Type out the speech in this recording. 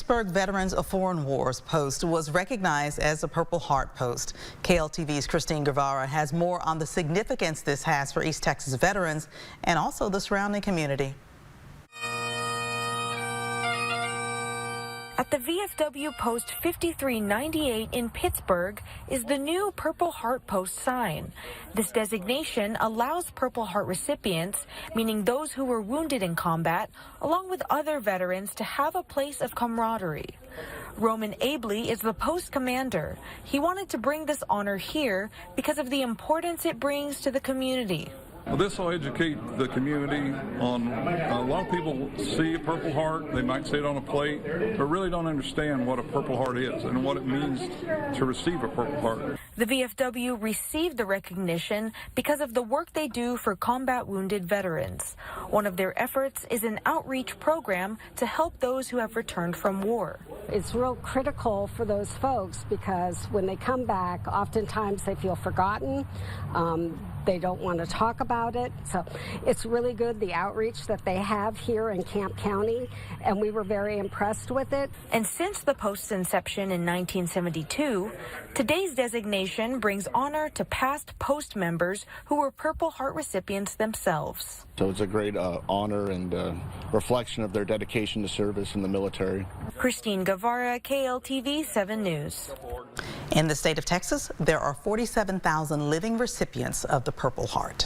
Pittsburg Veterans of Foreign Wars post was recognized as a Purple Heart post. KLTV's Christine Guevara has more on the significance this has for East Texas veterans and also the surrounding community. At the VFW post 5398 in Pittsburg is the new Purple Heart post sign. This designation allows Purple Heart recipients, meaning those who were wounded in combat, along with other veterans, to have a place of camaraderie. Roman Abley is the post commander. He wanted to bring this honor here because of the importance it brings to the community. Well, this will educate the community on, a lot of people see a Purple Heart, they might see it on a plate, but really don't understand what a Purple Heart is and what it means to receive a Purple Heart. The VFW received the recognition because of the work they do for combat wounded veterans. One of their efforts is an outreach program to help those who have returned from war. It's real critical for those folks because when they come back, oftentimes they feel forgotten. They don't want to talk about it. So it's really good, the outreach that they have here in Camp County, and we were very impressed with it. And since the post's inception in 1972, today's designation brings honor to past post members who were Purple Heart recipients themselves. So it's a great honor and reflection of their dedication to service in the military. Christine Guevara, KLTV 7 News. In the state of Texas, there are 47,000 living recipients of the Purple Heart.